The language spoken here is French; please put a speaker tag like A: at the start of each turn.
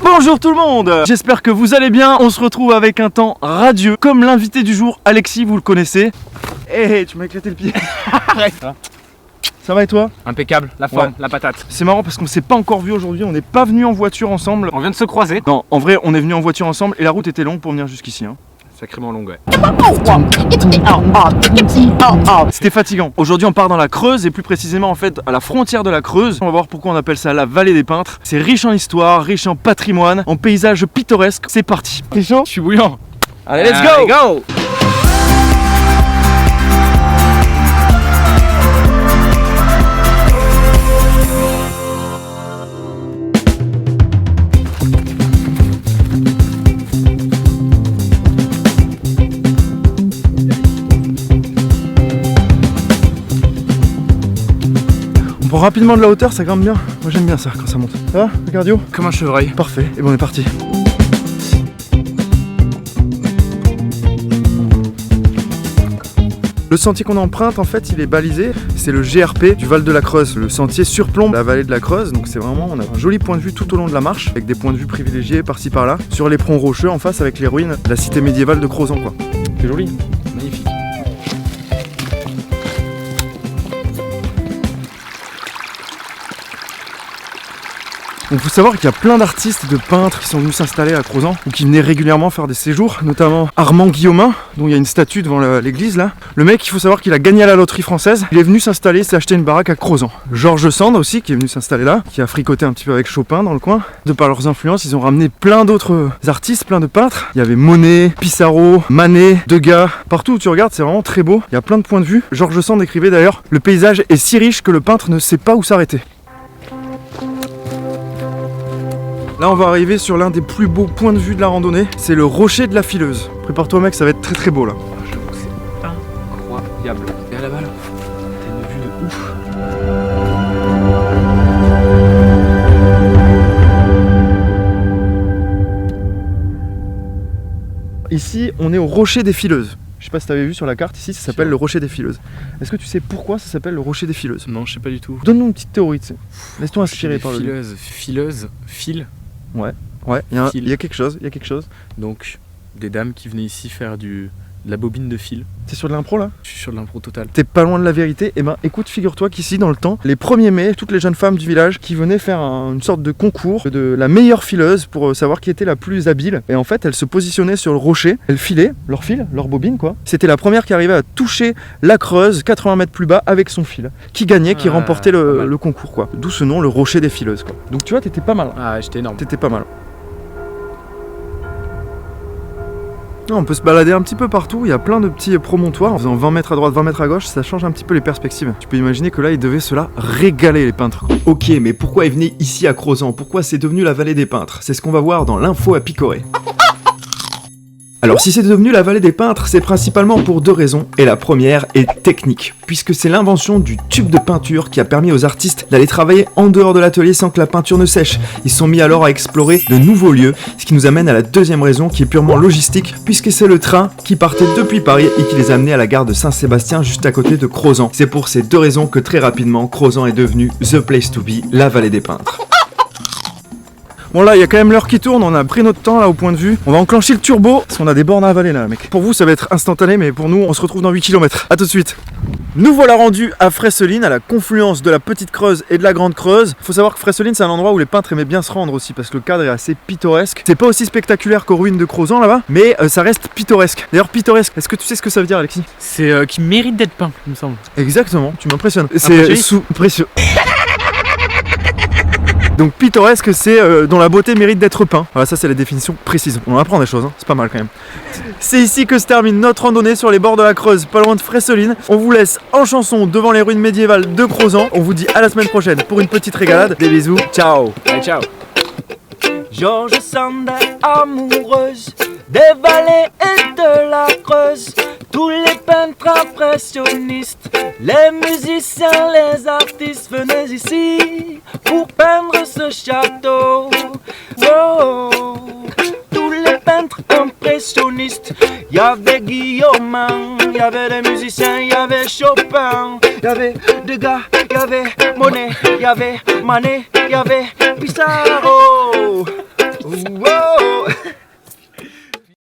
A: Bonjour tout le monde, j'espère que vous allez bien. On se retrouve avec un temps radieux. Comme l'invité du jour, Alexis, vous le connaissez. Hey, tu m'as éclaté le pied. Arrête. Ça va et toi?
B: Impeccable, la forme, la patate.
A: C'est marrant parce qu'on s'est pas encore vu aujourd'hui, on n'est pas venu en voiture ensemble.
B: On vient de se croiser.
A: Non, en vrai, on est venu en voiture ensemble et la route était longue pour venir jusqu'ici.
B: Sacrément longue, ouais.
A: C'était fatigant. Aujourd'hui, on part dans la Creuse et plus précisément en fait à la frontière de la Creuse. On va voir pourquoi on appelle ça la vallée des peintres. C'est riche en histoire, riche en patrimoine, en paysages pittoresques. C'est parti. T'es chaud?
B: Je suis bouillant.
A: Allez, let's go!
B: Go!
A: On prend rapidement de la hauteur, ça grimpe bien. Moi j'aime bien ça quand ça monte. Ça va, le cardio?
B: Comme un chevreuil.
A: Parfait, et bon on est parti. Le sentier qu'on emprunte en fait il est balisé, c'est le GRP du Val de la Creuse. Le sentier surplombe la vallée de la Creuse, donc c'est vraiment, on a un joli point de vue tout au long de la marche, avec des points de vue privilégiés par-ci par-là, sur l'éperon rocheux en face avec les ruines de la cité médiévale de Crozant quoi. C'est joli.
B: Magnifique.
A: Donc il faut savoir qu'il y a plein d'artistes, de peintres qui sont venus s'installer à Crozant ou qui venaient régulièrement faire des séjours, notamment Armand Guillaumin, dont il y a une statue devant l'église là. Le mec, il faut savoir qu'il a gagné à la loterie française, il est venu s'installer, s'est acheté une baraque à Crozant. Georges Sand aussi, qui est venu s'installer là, qui a fricoté un petit peu avec Chopin dans le coin. De par leurs influences, ils ont ramené plein d'autres artistes, plein de peintres. Il y avait Monet, Pissarro, Manet, Degas, partout où tu regardes, c'est vraiment très beau. Il y a plein de points de vue. Georges Sand écrivait d'ailleurs, le paysage est si riche que le peintre ne sait pas où s'arrêter. Là on va arriver sur l'un des plus beaux points de vue de la randonnée, c'est le rocher de la Fileuse. Prépare-toi mec, ça va être très très beau là.
B: J'avoue que c'est incroyable. Et là-bas là, t'as une vue de ouf.
A: Ici on est au rocher des Fileuses. Je sais pas si t'avais vu sur la carte ici, ça s'appelle le rocher des Fileuses. Est-ce que tu sais pourquoi ça s'appelle le rocher des Fileuses?
B: Non, je sais pas du tout.
A: Donne-nous une petite théorie, tu sais. Laisse-toi inspirer par le lieu.
B: Fileuse, fil.
A: Ouais, il y a quelque chose,
B: Donc, des dames qui venaient ici faire de la bobine de fil.
A: T'es sur de l'impro là?
B: Je suis sur de l'impro total.
A: T'es pas loin de la vérité. Et ben écoute, figure-toi qu'ici dans le temps, les 1er mai, toutes les jeunes femmes du village qui venaient faire une sorte de concours de la meilleure fileuse pour savoir qui était la plus habile. Et en fait, elles se positionnaient sur le rocher, elles filaient leur fil, leur bobine quoi. C'était la première qui arrivait à toucher la Creuse 80 mètres plus bas avec son fil. Qui gagnait, qui remportait le concours quoi. D'où ce nom, le rocher des fileuses quoi. Donc tu vois, t'étais pas mal.
B: Ah, j'étais énorme.
A: T'étais pas mal. On peut se balader un petit peu partout, il y a plein de petits promontoires en faisant 20 mètres à droite, 20 mètres à gauche, ça change un petit peu les perspectives. Tu peux imaginer que là, ils devaient cela régaler les peintres.
C: Ok, mais pourquoi ils venaient ici à Crozant? Pourquoi c'est devenu la vallée des peintres? C'est ce qu'on va voir dans l'info à picorer. Alors si c'est devenu la vallée des peintres, c'est principalement pour deux raisons, et la première est technique, puisque c'est l'invention du tube de peinture qui a permis aux artistes d'aller travailler en dehors de l'atelier sans que la peinture ne sèche. Ils se sont mis alors à explorer de nouveaux lieux, ce qui nous amène à la deuxième raison qui est purement logistique, puisque c'est le train qui partait depuis Paris et qui les a amenés à la gare de Saint-Sébastien juste à côté de Crozant. C'est pour ces deux raisons que très rapidement, Crozant est devenu the place to be, la vallée des peintres.
A: Bon là il y a quand même l'heure qui tourne, on a pris notre temps là au point de vue. On va enclencher le turbo parce qu'on a des bornes à avaler là mec. Pour vous ça va être instantané mais pour nous on se retrouve dans 8 km. A tout de suite. Nous voilà rendus à Fresseline, à la confluence de la Petite Creuse et de la Grande Creuse. Faut savoir que Fresseline c'est un endroit où les peintres aimaient bien se rendre aussi parce que le cadre est assez pittoresque. C'est pas aussi spectaculaire qu'aux ruines de Crozant là-bas, mais ça reste pittoresque. D'ailleurs pittoresque, est-ce que tu sais ce que ça veut dire Alexis?
B: C'est qui mérite d'être peint, il me semble.
A: Exactement, tu m'impressionnes. C'est sous pression. Donc pittoresque, c'est dont la beauté mérite d'être peint. Voilà, ça c'est la définition précise. On apprend des choses, hein. C'est pas mal quand même. C'est ici que se termine notre randonnée sur les bords de la Creuse, pas loin de Fresseline. On vous laisse en chanson devant les ruines médiévales de Crozant. On vous dit à la semaine prochaine pour une petite régalade. Des bisous, ciao.
B: Allez, ciao.
D: Georges Sand est amoureuse des vallées et de la Creuse. Tous les peintres impressionnistes, les musiciens, les artistes venaient ici pour peindre ce château. Oh, tous les peintres impressionnistes, il y avait Guillaumin, il y avait des musiciens, il y avait Chopin, il y avait Degas, il y avait Monet, il y avait Manet, il y avait Pissarro.
C: oh.